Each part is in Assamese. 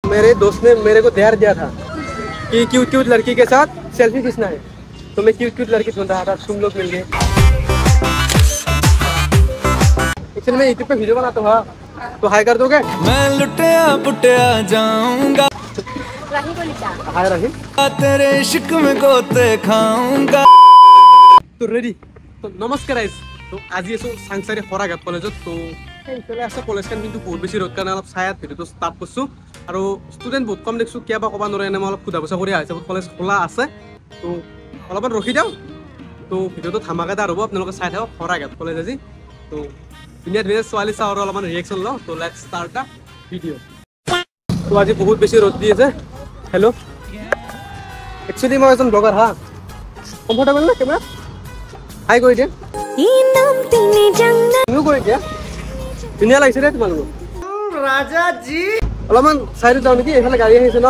मेरे दोस्त ने मेरे को ध्यान दिया था कि क्यूट क्यूट लड़की के साथ सेल्फी खींचना है, तो मैं क्यूट क्यूट लड़की ढूंढ रहा था, तुम लोग मिल गए। एक्चुअली मैं यूट्यूब पे वीडियो बनाता हूँ, तो हाई कर दोगे? मैं लुटिया पुटिया जाऊंगा, राही को लिखा। हाय राही, तेरे इश्क में गोते खाऊंगा। तो रेडी, तो नमस्कार गाइस। तो आज ये सो सांगसारी हराघाट कलेजत तो এইফালে আছে কলেজখন, কিন্তু বহুত বেছি ৰ'দ কাৰণে অলপ ছায়াত ভিডিঅ'টো ষ্টাৰ্ট কৰিছোঁ। আৰু ষ্টুডেণ্ট বহুত কম দেখিছোঁ, কিয় বা ক'ব নোৱাৰে, এনে মই অলপ সোধা পোছা কৰি আহিছে। কলেজ খোলা আছে, তো অলপমান ৰখি যাওঁ। তো ভিডিঅ'টো ধামাকাদাৰ হ'ব, আপোনালোকে চাই থাকক। হৰাঘাট কলেজ আজি তো ধুনীয়া ধুনীয়া ছোৱালী চাওঁ আৰু অলপমান ৰিয়েকশ্যন লওঁ। তো লেটছ ষ্টাৰ্ট দা ভিডিঅ'। তো আজি বহুত বেছি ৰ'দ দি আছে। হেল্ল', একচুৱেলি মই এজন ব্লগাৰ। হা, কমফৰ্টেবল নে কেমেৰা? হাই কৰি দিয়া, তুমিও কৰি দিয়া। ধুনীয়া লাগিছে দে তোমালোক। ৰাজা জি অলপমান চাইডত যাওঁ নেকি, এইফালে গাড়ী আহিছে ন।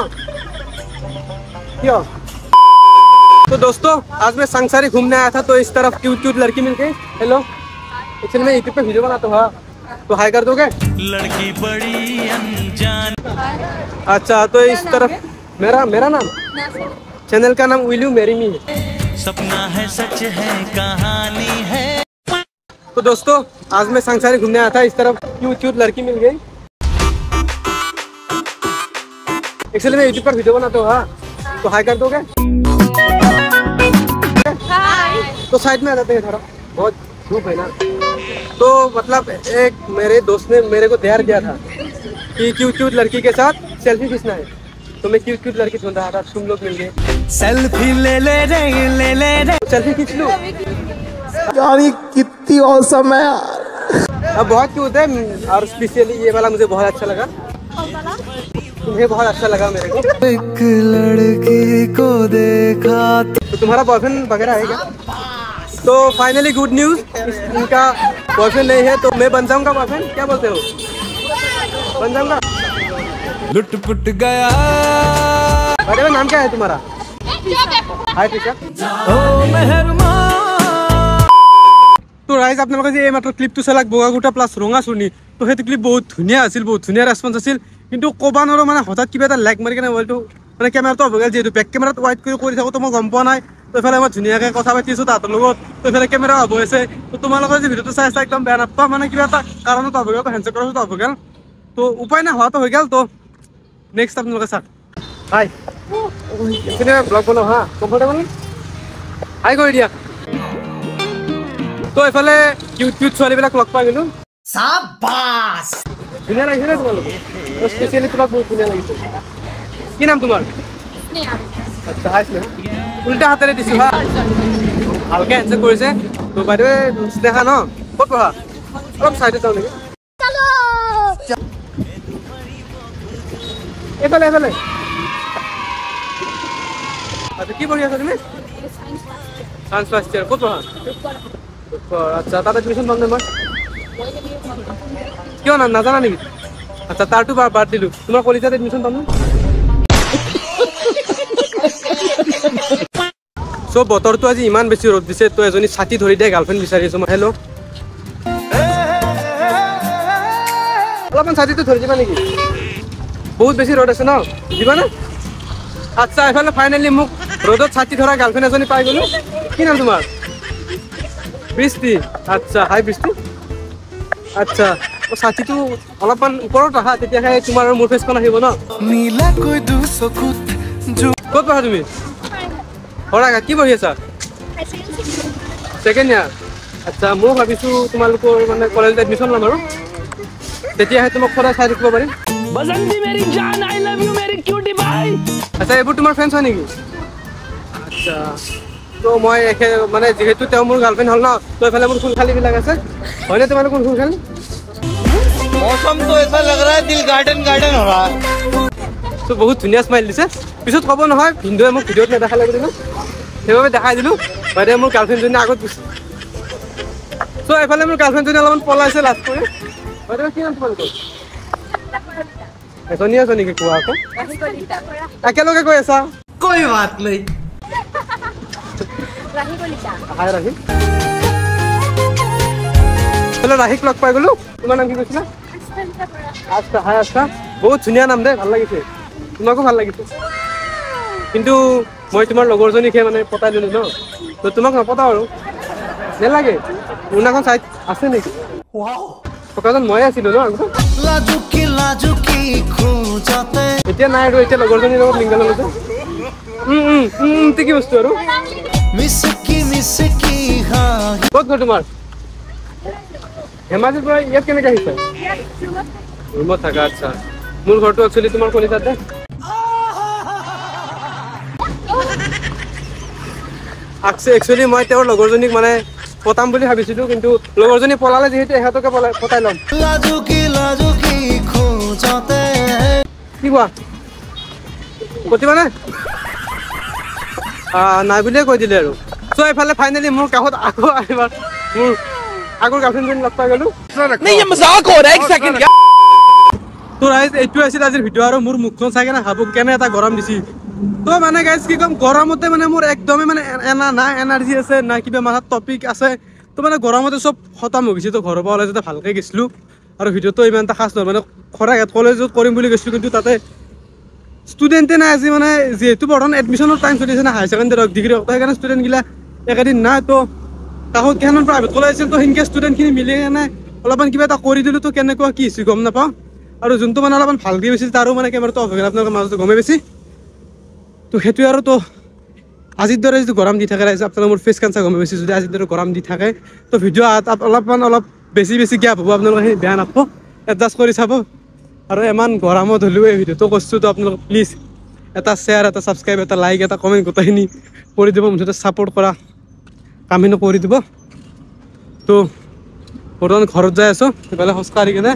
क्यों? तो दोस्तों आज मैं सांगसारी घूमने आया था, तो इस तरफ क्यूट क्यूट लड़की मिल गई। हेलो, एक्चुअली मैं यूट्यूब पे वीडियो बनाता हूँ, तो हाई कर दोगे? लड़की बड़ी अनजान। अच्छा, तो इस तरफ मेरा नाम, चैनल का नाम विल यू मैरी मी है। सपना है सच है कहानी है। तो दोस्तों आज मैं सांगसारी घूमने आया था, इस तरफ क्यूट क्यूट लड़की मिल गई। एक्चुअली मैं यूट्यूब पर वीडियो बनाता हूँ, तो हाई कर दोगे? तो साइड में आ जाते हैं थोड़ा, बहुत धूप है ना। तो मतलब एक मेरे दोस्त ने मेरे को ध्यान दिया था कि क्यूट क्यूट लड़की के साथ सेल्फी खींचना है, तो मैं क्यूट क्यूट लड़की ढूंढ रहा था, तुम लोग मिल गए। सेल्फी ले ले रे, ले ले रे। सेल्फी खींच लूं यार, ये कितनी औसम है यार। अब बहुत क्यूट है, और स्पेशली ये वाला मुझे बहुत अच्छा लगा। तुम्हें बहुत अच्छा लगा मेरे को। एक लड़की को देखा तो तुम्हारा बॉयफ्रेंड वगैरह है क्या? तो फाइनली गुड न्यूज, इनका बॉयफ्रेंड नहीं है, तो मैं बन जाऊंगा बॉयफ्रेंड। क्या बोलते हो, बन जाऊंगा? लुट पुट गया। अरे नाम क्या है तुम्हारा? हाय टीचर। ओ मेहरबान। तो राइज আপোনালোকে যে এই মাত্ৰ ক্লিপটো চালাক বগাগুটা প্লাছ ৰঙাচুনি, তো সেইটো ক্লিপ বহুত ধুনীয়া আছিল, বহুত ধুনীয়া ৰেছপন্স আছিল। কিন্তু ক'বা নোৱাৰো মানে হঠাৎ কিবা এটা লাইক মাৰি কিনে মোবাইলটো মানে কেমেৰাটো অফ হৈ গ'ল। যিহেতু বেক কেমেৰাত ৱাইড কৰি থাকোঁ, তো মই গম পোৱা নাই। তো এইফালে মই ধুনীয়াকৈ কথা পাতি আছোঁ তাহাঁতৰ লগত, তো এইফালে কেমেৰা অফ হৈ আছে। তো তোমালোকে যে ভিডিঅ'টো চাই আছা একদম বেয়া নাপাবা, মানে কিবা এটা কাৰণত অফ হৈ গ'ল, হেণ্ডছেক কৰাটো অফ হৈ গ'ল। তো উপায় নাই, হোৱাটো হৈ গ'ল। তো নেক্সট আপোনালোকে চাওক। হাই, এইখিনি ব্লগ বনাওঁ। হা, কমফৰ্টেবল? হাই কৰি দিয়া। তো এইফালে কিউট কিউট ছোৱালীবিলাক লগ পাই গ'লোঁ। शाबाश। ধুনীয়া লাগিছে নে তোমালোকে? স্পেচিয়েলি তোমাক বহুত ধুনীয়া লাগিছে। কি নাম তোমাৰ? আচ্ছা, হাই স্নেহা। উল্টা হাতেৰে দিছোঁ। হা, ভালকৈ হেণ্ডছেক কৰিছে। তো বাইদেউ স্নেহা ন, ক'ত পঢ়া? অলপ চাইডত যাওঁ নেকি? এইফালে এইফালে। আচ্ছা, কি পঢ়ি আছা তুমি? Science first year. ক'ত পঢ়া? আচ্ছা, তাত এডমিশ্যন পাম নে মই? কিয় নাজানা নেকি? আচ্ছা, তাৰটো বাদ দিলোঁ। তোমাৰ কলেজত এডমিশ্যন পাম নে? চ' বতৰটো আজি ইমান বেছি ৰ'দ দিছে, তো এজনী ছাতি ধৰি দিয়ে গাৰ্লফ্ৰেণ্ড বিচাৰি আছোঁ মই। হেল্ল', অলপমান ছাতিটো ধৰি দিবা নেকি? বহুত বেছি ৰ'দ আছে ন, দিবা না? আচ্ছা, এইফালে ফাইনেলি মোক ৰ'দত ছাতি ধৰা গাৰ্লফ্ৰেণ্ড এজনী পাই গ'লোঁ। কি নাম তোমাৰ? বৃষ্টি। আচ্ছা, হাই বৃষ্টি। আচ্ছা, ছাতিটো অলপমান ওপৰত আহা, তেতিয়াহে তোমাৰ আৰু মোৰ ফেচখন আহিব ন। ক'ত পঢ়া তুমি? হৰাঘাট। কি পঢ়ি আছা? Second year. আচ্ছা, ময়ো ভাবিছোঁ তোমালোকৰ মানে কলেজত এডমিশ্যন ল'ম, আৰু তেতিয়াহে তোমাক সদায় চাই থাকিব পাৰিম। আচ্ছা, এইবোৰ তোমাৰ ফ্ৰেণ্ডছ হয় নেকি? আচ্ছা, তো মই মানে যিহেতু তেওঁ মোৰ গাৰ্লফ্ৰেণ্ড হ'ল ন, তো এইফালে মোৰ ফুলখালিবিলাক আছে। হয়নে তোমালোকৰ ফুলখালি? मौसम तो ऐसा लग रहा है दिल गार्डन गार्डन हो रहा है। তো বহুত ধুনীয়া স্মাইল দিছে। পিছত ক'ব নহয় ভিনদেউৱে মোক ভিডিঅ'ত নেদেখালে বুলি ন, সেইবাবে দেখাই দিলোঁ। বাইদেউ মোৰ গাৰ্লফ্ৰেণ্ডজনী আগত গৈছে। তো এইফালে মোৰ গাৰ্লফ্ৰেণ্ডজনী অলপমান পলাইছে লাজ কৰি। বাইদেউ কি নাম তোমালোকৰ? এজনী আছে নেকি কোৱা আকৌ? একেলগে গৈ আছা? कोई बात नहीं। হাই ৰাহি। হেল্ল', ৰাহিক লগ পাই গ'লোঁ। তোমাৰ নাম কি কৈছিলা? আচ্ছা, হাই আচ্ছা, বহুত ধুনীয়া নাম দে, ভাল লাগিছে। তোমাকো ভাল লাগিছে কিন্তু মই তোমাৰ লগৰজনীকে মানে পতাই দিলো ন তো তোমাক নপতাও আৰু নেলাগে উনাখন চাইড আছে নেকি পকাজন মই আছিলো ন लाजुकी खोजते এতিয়া নাই আৰু এতিয়া লগৰজনীৰ লগত লিংক ললো যে কি বস্তু আৰু मिसकी हाँ ক'ত ঘৰ তোমাৰ ধেমাজিৰ পৰা ইয়াত কেনেকে আহিছা ৰুমত থাকা আচ্ছা মোৰ ঘৰটো একচুৱেলি তোমাৰ কলিতাতে একচুৱেলি মই তেওঁৰ লগৰজনীক মানে পতাম বুলি ভাবিছিলো কিন্তু লগৰজনী পলালে যিহেতু এহঁতকে পতাই ল'ম लाजुकी खोजते কি কোৱা পতিবা নে নাই বুলিয়ে কৈ দিলে আৰু চ' এইফালে ফাইনেলি মোৰ কাষত আকৌ আহিবাৰ মোৰ আগৰ গাৰ্লফ্ৰেণ্ডজনী লগ পাই গ'লো তো ৰাইজ এইটো আছিল আজিৰ ভিডিঅ' আৰু মোৰ মুখখন চাই কেনে ভাবো কেনে এটা গৰম দিছি তো মানে গাইজ কি ক'ম গৰমতে মানে মোৰ একদমে মানে না এনাৰ্জি আছে না কিবা মাথাত টপিক আছে তো মানে গৰমতে চব খতম হৈ গৈছে তো ঘৰৰ পৰা ওলাই যাতে ভালকৈ গৈছিলোঁ আৰু ভিডিঅ'টো ইমান এটা খাছ নহয় মানে খৰাঘাট কলেজত কৰিম বুলি গৈছিলোঁ কিন্তু তাতে ষ্টুডেণ্টে নাই আজি মানে যিহেতু বৰ্তমান এডমিশ্যনৰ টাইম চলি আছে না হায়াৰ ছেকেণ্ডেৰী হওক ডিগ্ৰী হওক তো সেইকাৰণে ষ্টুডেণ্টগিলা একেদিন নাই তো কাষত কেইখনমান প্ৰাইভেট কলেজ আছিল তো সেনেকৈ ষ্টুডেণ্টখিনি মিলি কেনে অলপমান কিবা এটা কৰি দিলোঁ তো কেনেকুৱা কি হৈছে গম নাপাওঁ আৰু যোনটো মানে অলপমান ভালকৈ হৈছিল তাৰো মানে কেমেৰাটো অফ হৈ গ'ল আপোনালোকৰ মাজতে গমেই বেছি তো সেইটোৱে আৰু তো আজিৰ দৰে যদি গৰম দি থাকে ৰাইজ আপোনালোকে মোৰ ফেচ কেঞ্চাৰ গমেই বেছি যদি আজিৰ দৰে গৰম দি থাকে তো ভিডিঅ' অলপ বেছি গেপ হ'ব আপোনালোকে সেই বেয়া নাপাব এডজাষ্ট কৰি চাব আৰু ইমান গৰমত হ'লেও এই ভিডিঅ'টো কৰিছোঁ তো আপোনালোকে প্লিজ এটা শ্বেয়াৰ এটা ছাবস্ক্ৰাইব এটা লাইক এটা কমেণ্ট গোটেইখিনি কৰি দিব মুঠতে ছাপোৰ্ট কৰা কামখিনি কৰি দিব তো বৰ্তমান ঘৰত যাই আছোঁ সেইফালে খোজকাঢ়ি কিনে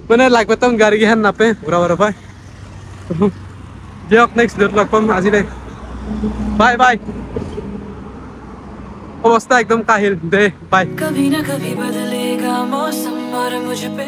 মানে লাগ পেটাম গাড়ীকেইখন নাপে ঘূৰা পায় দিয়ক নেক্সট ভিডিঅ'ত লগ পাম আজিলৈ বাই অৱস্থা একদম কাহিল দে বাই कभी ना कभी बदलेगा मौसम और मुझ पे